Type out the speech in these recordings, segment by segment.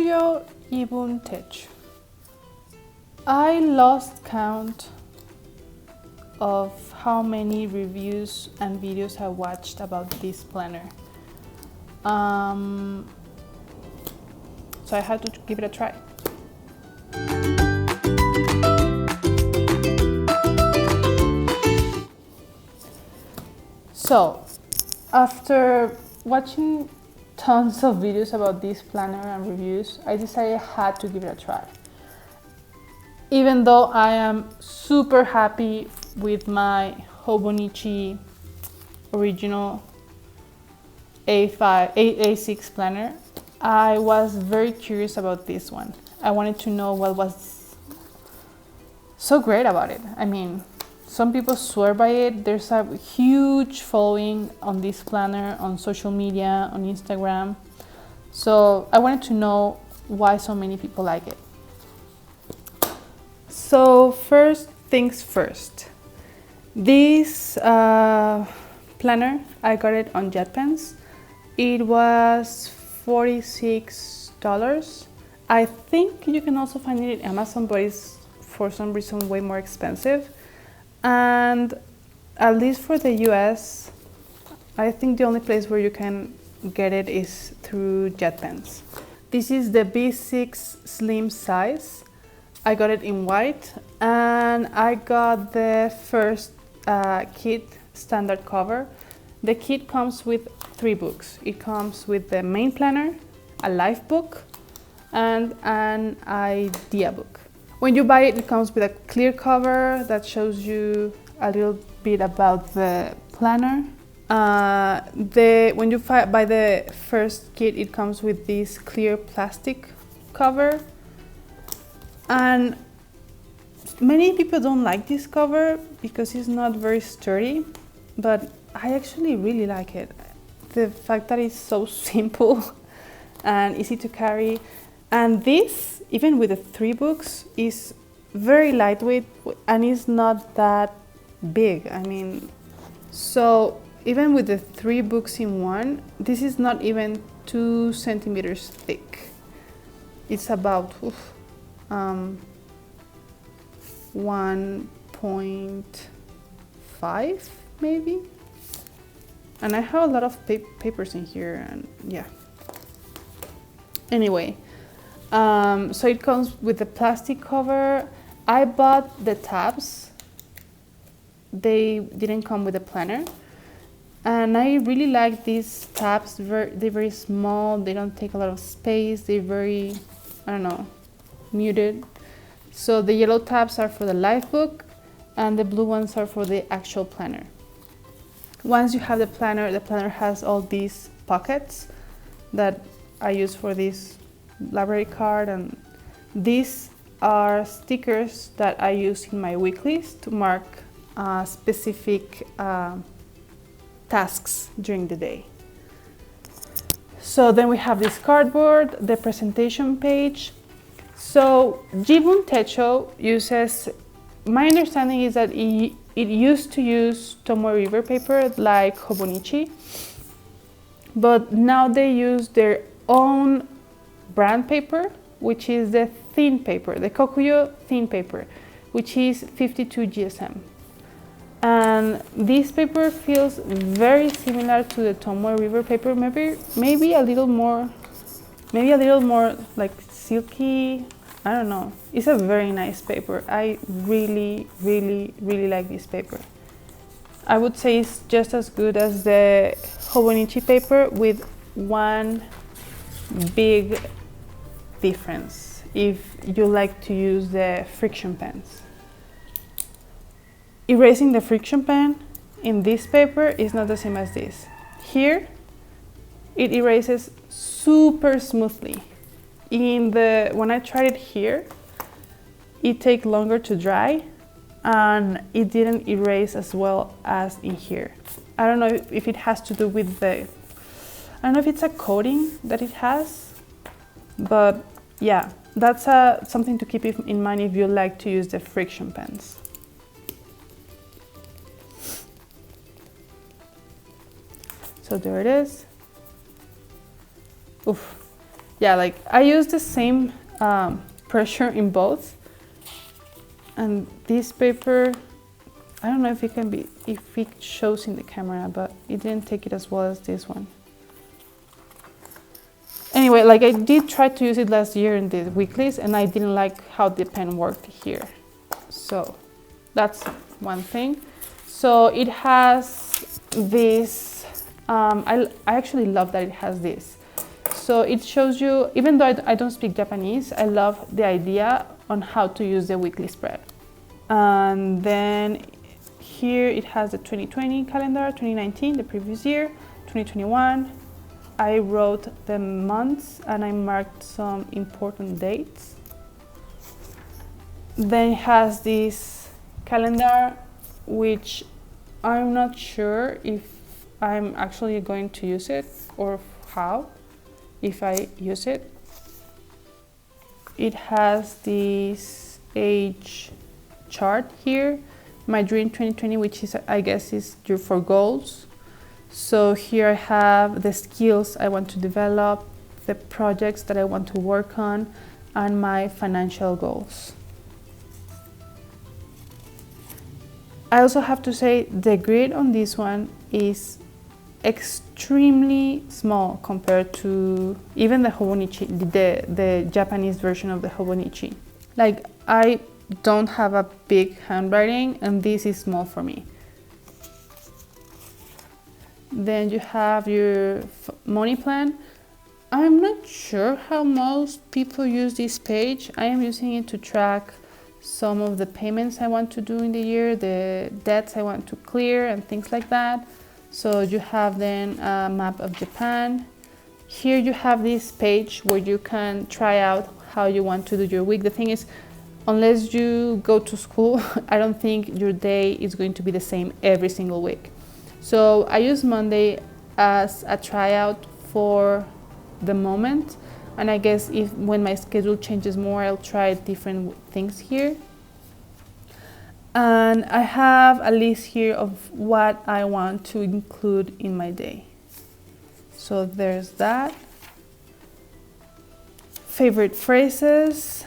Kokuyo Jibun Techo. I lost count of how many reviews and videos I watched about this planner. So I had to give it a try. So after watching tons of videos about this planner and reviews, I decided I had to give it a try. Even though I am super happy with my Hobonichi original A6 planner, I was very curious about this one. I wanted to know what was so great about it. I mean, some people swear by it. There's a huge following on this planner on social media, on Instagram. So I wanted to know why so many people like it. So first things first. This planner, I got it on JetPens. It was $46. I think you can also find it on Amazon, but it's for some reason way more expensive. And at least for the US, I think the only place where you can get it is through JetPens. This is the B6 slim size. I got it in white, and I got the first kit standard cover. The kit comes with 3 books. It comes with the main planner, a life book, and an idea book. When you buy it, it comes with a clear cover that shows you a little bit about the planner. When you buy the first kit, it comes with this clear plastic cover. And many people don't like this cover because it's not very sturdy, but I actually really like it. The fact that it's so simple and easy to carry. And this, even with the 3 books, is very lightweight and it's not that big. I mean, so even with the 3 books in one, this is not even 2 centimeters thick. It's about 1.5 maybe. And I have a lot of papers in here, and yeah. Anyway, so it comes with the plastic cover. I bought the tabs. They didn't come with a planner. And I really like these tabs. They're very small. They don't take a lot of space. They're very, I don't know, muted. So the yellow tabs are for the life book and the blue ones are for the actual planner. Once you have the planner has all these pockets that I use for this library card, and these are stickers that I use in my weeklies to mark specific tasks during the day. So then we have this cardboard, the presentation page. So Jibun Techo uses, my understanding is that it used to use Tomoe River paper like Hobonichi, but now they use their own brand paper, which is the thin paper, the Kokuyo thin paper, which is 52 GSM. And this paper feels very similar to the Tomoe River paper, maybe a little more like silky. I don't know. It's a very nice paper. I really like this paper. I would say it's just as good as the Hobonichi paper, with one big difference if you like to use the friction pens. Erasing the friction pen in this paper is not the same as this. Here, it erases super smoothly. When I tried it here, it takes longer to dry and it didn't erase as well as in here. I don't know if it has to do with I don't know if it's a coating that it has, but yeah, that's something to keep in mind if you like to use the friction pens. So there it is. Oof. yeah, like I use the same pressure in both. And this paper, I don't know if it shows in the camera, but it didn't take it as well as this one. Anyway, like I did try to use it last year in the weeklies, and I didn't like how the pen worked here. So that's one thing. So it has this, I actually love that it has this. So it shows you, even though I don't speak Japanese, I love the idea on how to use the weekly spread. And then here it has the 2020 calendar, 2019, the previous year, 2021. I wrote the months and I marked some important dates. Then it has this calendar, which I'm not sure if I'm actually going to use it or how, if I use it. It has this age chart here, my dream 2020, which is, I guess, is for goals. So here I have the skills I want to develop, the projects that I want to work on, and my financial goals. I also have to say the grid on this one is extremely small compared to even the Hobonichi, the Japanese version of the Hobonichi. Like, I don't have a big handwriting, and this is small for me. Then you have your money plan. I'm not sure how most people use this page. I am using it to track some of the payments I want to do in the year, the debts I want to clear, and things like that. So you have then a map of Japan. Here you have this page where you can try out how you want to do your week. The thing is, unless you go to school, I don't think your day is going to be the same every single week. So I use Monday as a tryout for the moment, and I guess when my schedule changes more, I'll try different things here. And I have a list here of what I want to include in my day. So there's that. Favorite phrases,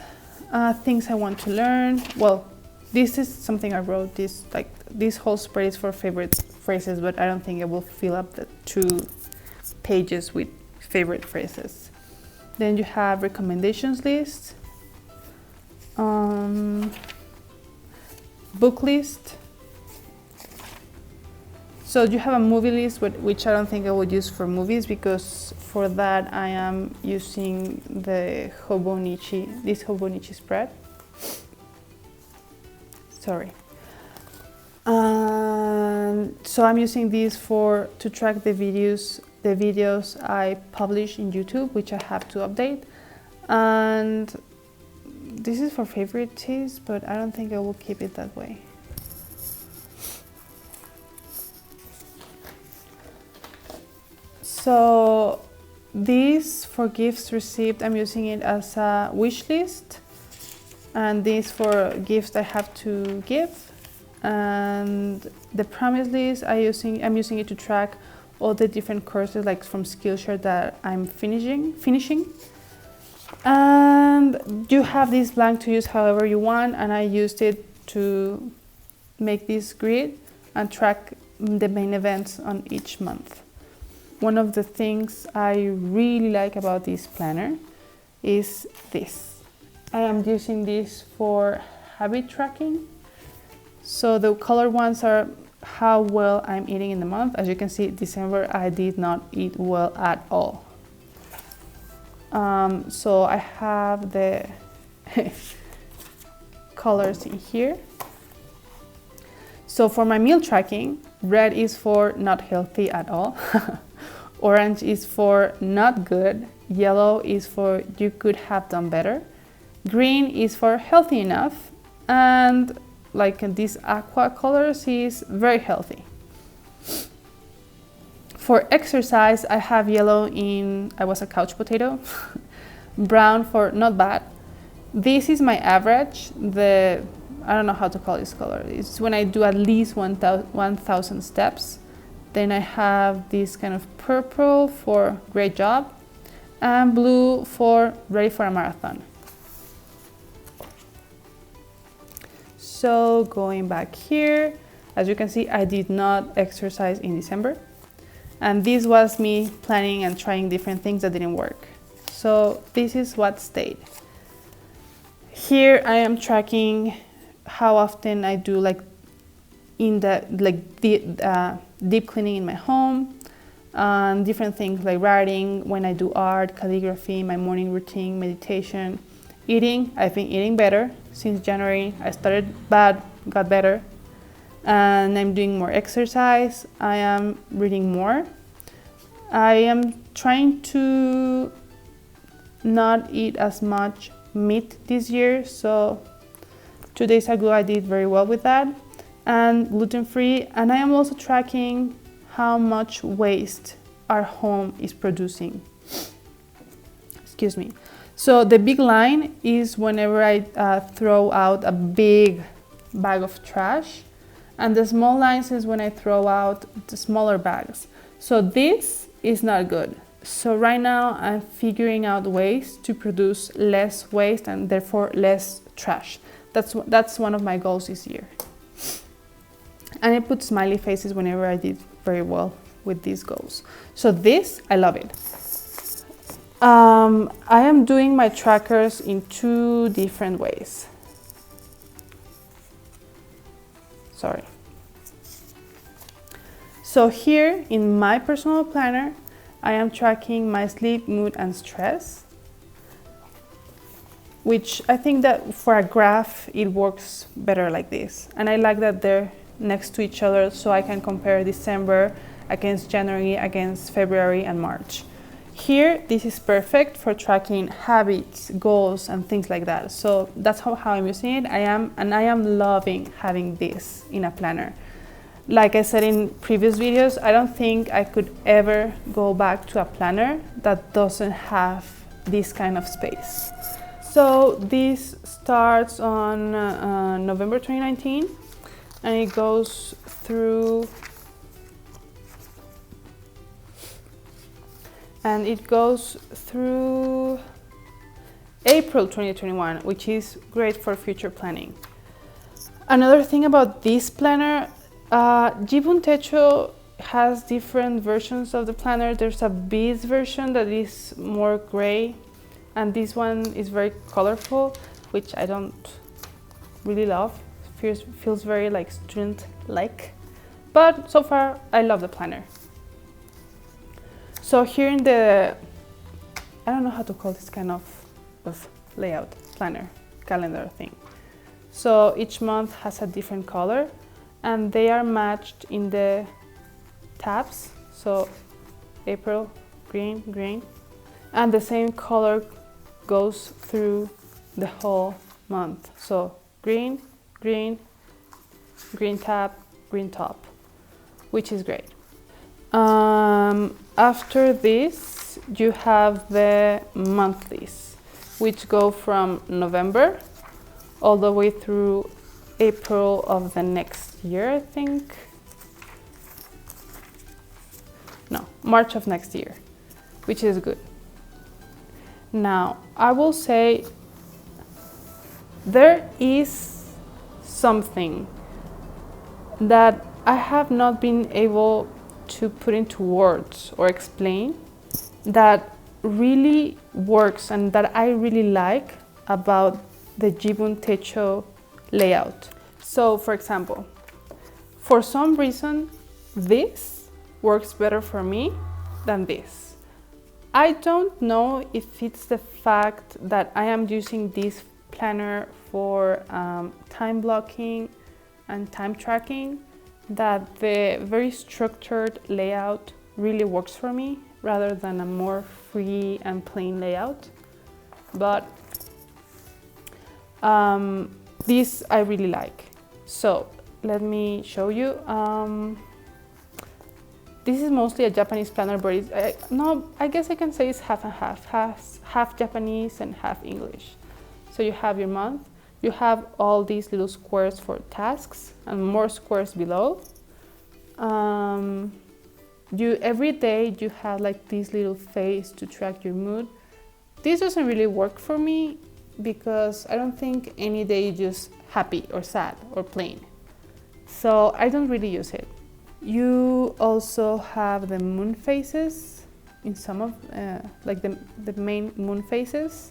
things I want to learn. Well, this is something I wrote. This whole spread is for favorite phrases, but I don't think it will fill up the 2 pages with favorite phrases. Then you have recommendations list, book list. So you have a movie list, which I don't think I would use for movies, because for that I am using the this Hobonichi spread. Sorry. So I'm using these to track the videos I publish in YouTube, which I have to update. And this is for favorites, but I don't think I will keep it that way. So this for gifts received, I'm using it as a wish list. And this for gifts I have to give. And the promise list, I'm using it to track all the different courses, like from Skillshare, that I'm finishing. And you have this blank to use however you want, and I used it to make this grid and track the main events on each month. One of the things I really like about this planner is this. I am using this for habit tracking. So the colored ones are how well I'm eating in the month. As you can see, December I did not eat well at all. So I have the colors in here. So for my meal tracking, red is for not healthy at all. Orange is for not good. Yellow is for you could have done better. Green is for healthy enough. And like these aqua colors is very healthy. For exercise, I have yellow in I was a couch potato, brown for not bad. This is my average. I don't know how to call this color. It's when I do at least 1,000 steps. Then I have this kind of purple for great job. and blue for ready for a marathon. So going back here, as you can see, I did not exercise in December. And this was me planning and trying different things that didn't work. So this is what stayed. Here I am tracking how often I do deep cleaning in my home, and different things like writing, when I do art, calligraphy, my morning routine, meditation, eating. I've been eating better since January. I started bad, got better, and I'm doing more exercise. I am reading more. I am trying to not eat as much meat this year, so 2 days ago I did very well with that, and gluten-free. And I am also tracking how much waste our home is producing. Excuse me. So the big line is whenever I throw out a big bag of trash, and the small lines is when I throw out the smaller bags. So this is not good. So right now I'm figuring out ways to produce less waste and therefore less trash. That's one of my goals this year. And I put smiley faces whenever I did very well with these goals. So this, I love it. I am doing my trackers in 2 different ways. Sorry. So here in my personal planner, I am tracking my sleep, mood, and stress, which I think that for a graph, it works better like this. And I like that they're next to each other so I can compare December against January, against February and March. Here, this is perfect for tracking habits, goals, and things like that. So that's how I'm using it. I am loving having this in a planner. Like I said in previous videos, I don't think I could ever go back to a planner that doesn't have this kind of space. So this starts on November 2019, and it goes through April 2021, which is great for future planning. Another thing about this planner, Jibun Techo has different versions of the planner. There's a bees version that is more gray, and this one is very colorful, which I don't really love. Feels very like student-like, but so far I love the planner. So here in the, I don't know how to call this kind of layout, planner, calendar thing. So each month has a different color, and they are matched in the tabs. So April, green, green, and the same color goes through the whole month. So green, green, green tab, green top, which is great. After this, you have the monthlies, which go from November all the way through April of the next year, I think. No, March of next year, which is good. Now, I will say there is something that I have not been able to put into words or explain that really works and that I really like about the Jibun Techo layout. So for example, for some reason this works better for me than this. I don't know if it's the fact that I am using this planner for time blocking and time tracking, that the very structured layout really works for me rather than a more free and plain layout. But this I really like. So let me show you. This is mostly a Japanese planner, but it's, no, I guess I can say it's half and half, half Japanese and half English. So you have your month. You have all these little squares for tasks and more squares below. every day you have like this little face to track your mood. This doesn't really work for me because I don't think any day is just happy or sad or plain. So I don't really use it. You also have the moon phases in some of like the main moon phases,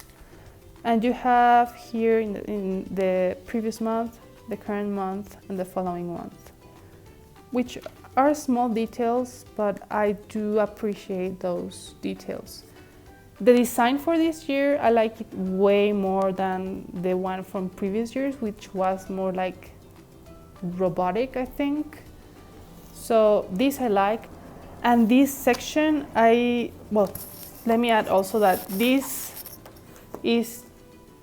and you have here in the previous month, the current month, and the following month, which are small details, but I do appreciate those details. The design for this year, I like it way more than the one from previous years, which was more like robotic, I think. So this I like. And this section, well, let me add also that this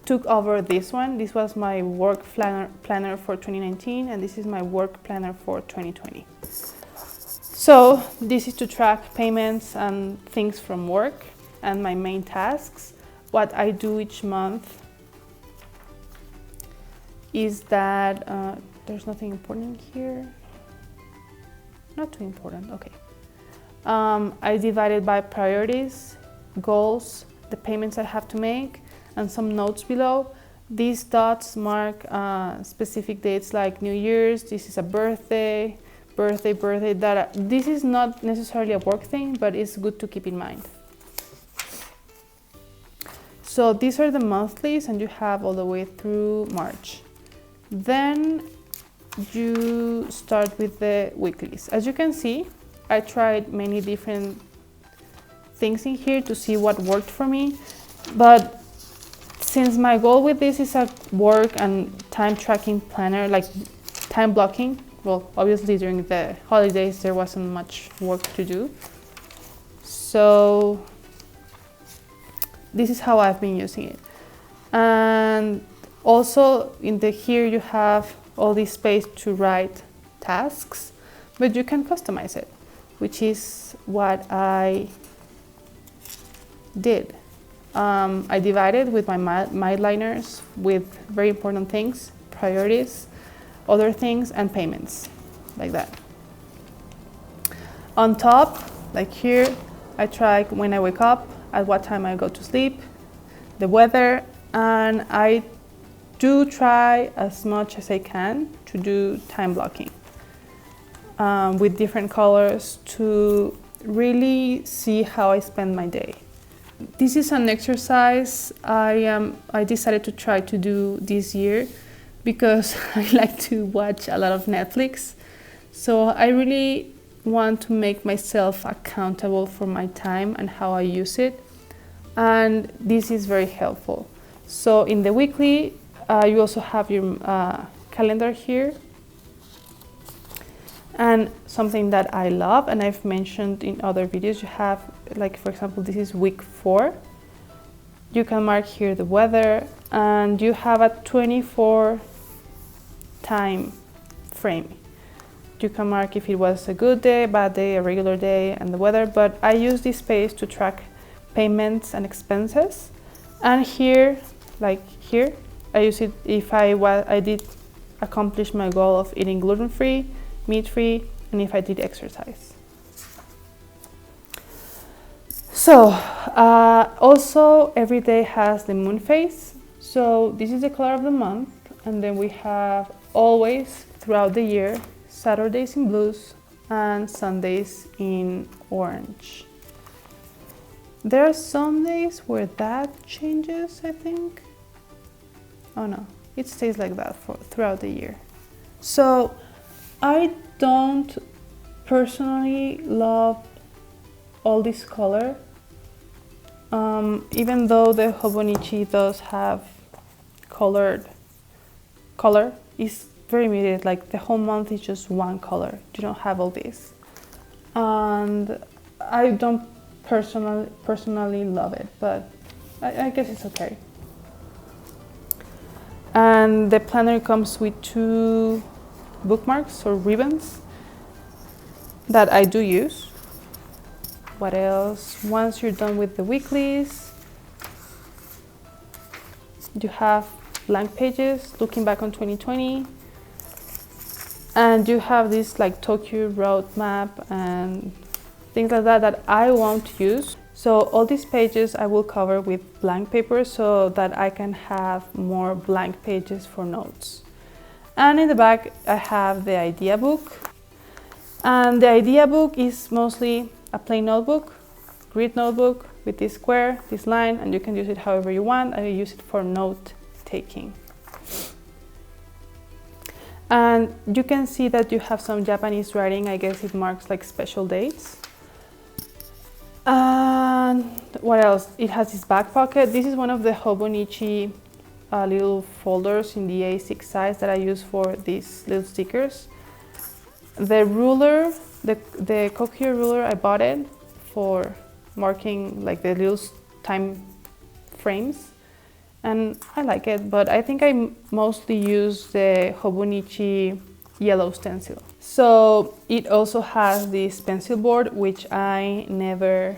took over this one. This was my work planner for 2019, and this is my work planner for 2020. So this is to track payments and things from work and my main tasks. What I do each month is that, there's nothing important here. Not too important, okay. I divide it by priorities, goals, the payments I have to make, and some notes below. These dots mark specific dates like New Year's, this is a birthday, that this is not necessarily a work thing, but it's good to keep in mind. So these are the monthlies, and you have all the way through March. Then you start with the weeklies. As you can see, I tried many different things in here to see what worked for me, but since my goal with this is a work and time tracking planner, like time blocking, well, obviously during the holidays there wasn't much work to do. So this is how I've been using it. And also in here you have all this space to write tasks, but you can customize it, which is what I did. I divided with my midliners with very important things, priorities, other things, and payments, like that. On top, like here, I track when I wake up, at what time I go to sleep, the weather, and I do try as much as I can to do time blocking with different colors to really see how I spend my day. This is an exercise I decided to try to do this year because I like to watch a lot of Netflix. So I really want to make myself accountable for my time and how I use it. And this is very helpful. So in the weekly, you also have your calendar here. And something that I love, and I've mentioned in other videos, you have, like for example, this is week 4. You can mark here the weather, and you have a 24 time frame. You can mark if it was a good day, bad day, a regular day, and the weather, but I use this space to track payments and expenses. And here, like here, I use it if I did accomplish my goal of eating gluten-free, meat-free, and if I did exercise. So also every day has the moon phase. So this is the color of the month, and then we have always throughout the year Saturdays in blues and Sundays in orange. There are some days where that changes, I think. Oh no, it stays like that throughout the year. So I don't personally love all this color, even though the Hobonichi does have color. It's very muted, like the whole month is just one color. You don't have all this. And I don't personally love it, but I guess it's okay. And the planner comes with 2 bookmarks or ribbons that I do use. What else? Once you're done with the weeklies, you have blank pages looking back on 2020, and you have this like Tokyo road map and things like that that I won't use. So all these pages I will cover with blank paper so that I can have more blank pages for notes. And in the back I have the idea book. And the idea book is mostly a plain notebook, grid notebook with this square, this line, and you can use it however you want. I use it for note taking. And you can see that you have some Japanese writing. I guess it marks like special dates. And what else? It has this back pocket. This is one of the Hobonichi little folders in the A6 size that I use for these little stickers. The ruler, the Kokyo ruler, I bought it for marking like the little time frames. And I like it, but I think I mostly use the Hobonichi yellow stencil. So it also has this pencil board, which I never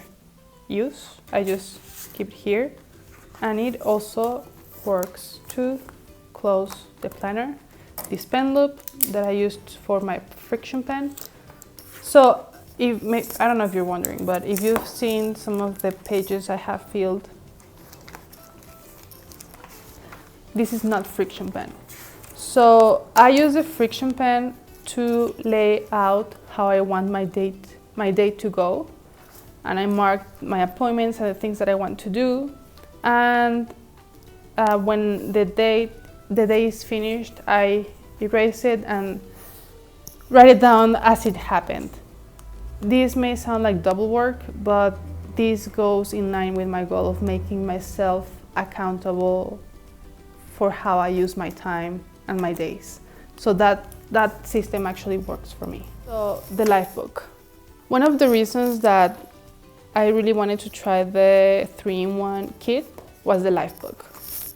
use. I just keep it here. And it also works to close the planner. This pen loop that I used for my friction pen. So I don't know if you're wondering, but if you've seen some of the pages I have filled, this is not friction pen. So I use the friction pen to lay out how I want my day to go. And I mark my appointments and the things that I want to do. And when the day is finished, I erase it and write it down as it happened. This may sound like double work, but this goes in line with my goal of making myself accountable for how I use my time and my days. So that system actually works for me. So the life book. One of the reasons that I really wanted to try the 3-in-1 kit was the life book.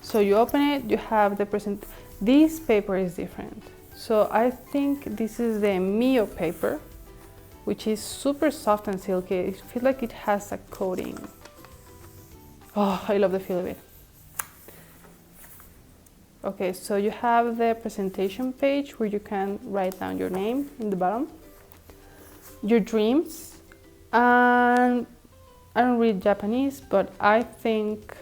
So you open it, you have the this paper is different. So I think this is the Mio paper, which is super soft and silky. It feels like it has a coating. Oh, I love the feel of it. Okay, so you have the presentation page where you can write down your name in the bottom, your dreams, and I don't read Japanese, but I think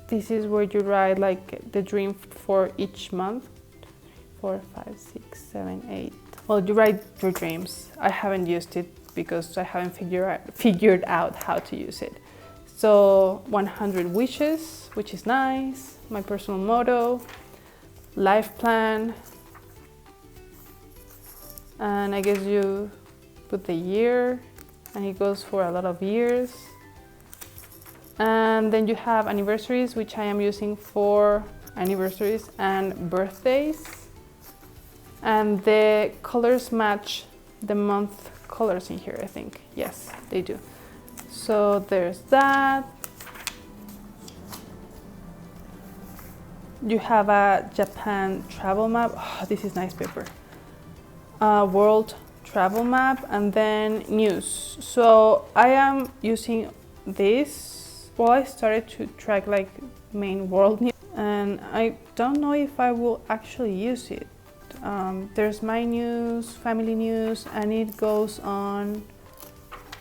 this is where you write like the dream for each month. 4, 5, 6, 7, 8. Well, you write your dreams. I haven't used it because I haven't figured out how to use it. So 100 wishes, which is nice. My personal motto, life plan, and I guess you put the year, and it goes for a lot of years. And then you have anniversaries, which I am using for anniversaries and birthdays. And the colors match the month colors in here, I think. Yes, they do. So there's that. You have a Japan travel map. Oh, this is nice paper. World travel map, and then news. So I am using this. Well, I started to track like main world news, and I don't know if I will actually use it. There's my news, family news, and it goes on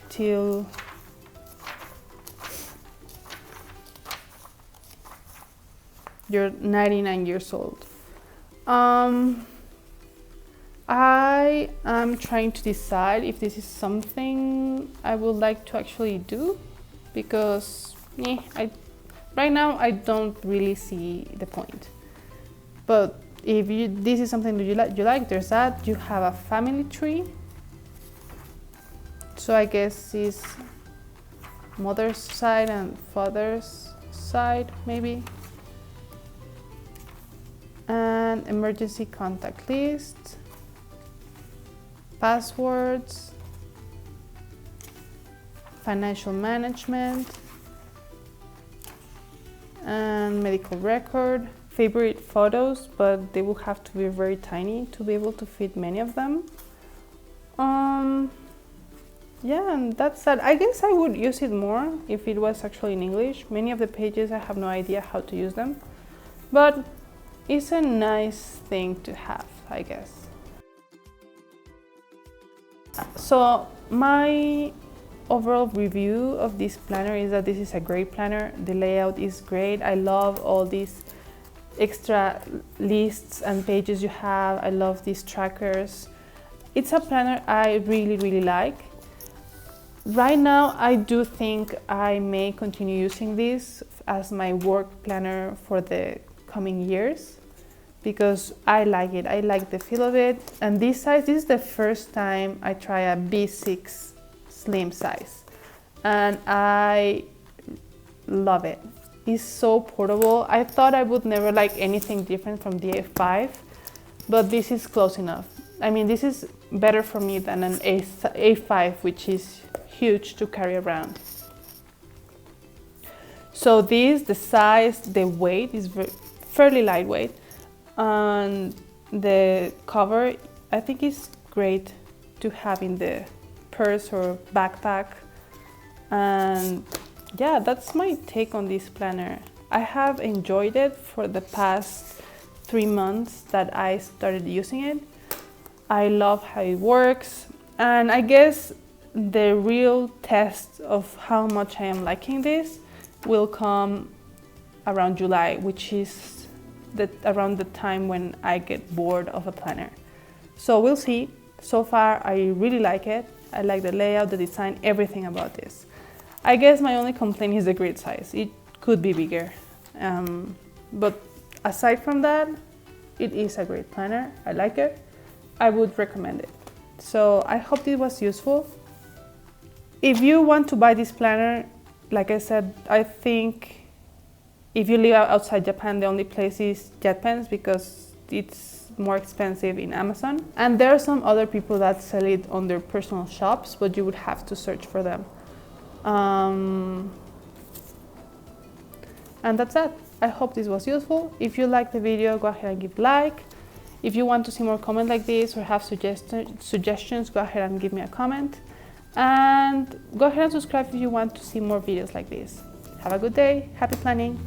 till you're 99 years old. I am trying to decide if this is something I would like to actually do, because right now I don't really see the point. But if this is something that you like, there's that. You have a family tree. So I guess it's mother's side and father's side, maybe. And emergency contact list, passwords, financial management, and medical record. Favorite photos, but they will have to be very tiny to be able to fit many of them. Yeah, and that's that. I guess I would use it more if it was actually in English. Many of the pages I have no idea how to use them, but it's a nice thing to have, I guess. So my overall review of this planner is that this is a great planner. The layout is great. I love all these extra lists and pages you have. I love these trackers. It's a planner I really like. Right now, I do think I may continue using this as my work planner for the coming years because I like it. I like the feel of it. And this size, this is the first time I try a B6 slim size. And I love it. It's so portable. I thought I would never like anything different from the A5, but this is close enough. I mean, this is better for me than an A5, which is huge to carry around. So this, the size, the weight is fairly lightweight, and the cover I think is great to have in the purse or backpack. And yeah, that's my take on this planner. I have enjoyed it for the past 3 months that I started using it. I love how it works, and I guess the real test of how much I am liking this will come around July, which is around the time when I get bored of a planner. So we'll see. So far, I really like it. I like the layout, the design, everything about this. I guess my only complaint is the grid size. It could be bigger. But aside from that, it is a great planner. I like it. I would recommend it. So I hope it was useful. If you want to buy this planner, like I said, I think if you live outside Japan, the only place is JetPens because it's more expensive in Amazon. And there are some other people that sell it on their personal shops, but you would have to search for them. And that's that. I hope this was useful. If you liked the video, go ahead and give a like. If you want to see more comments like this or have suggestions, go ahead and give me a comment. And go ahead and subscribe if you want to see more videos like this. Have a good day. Happy planning.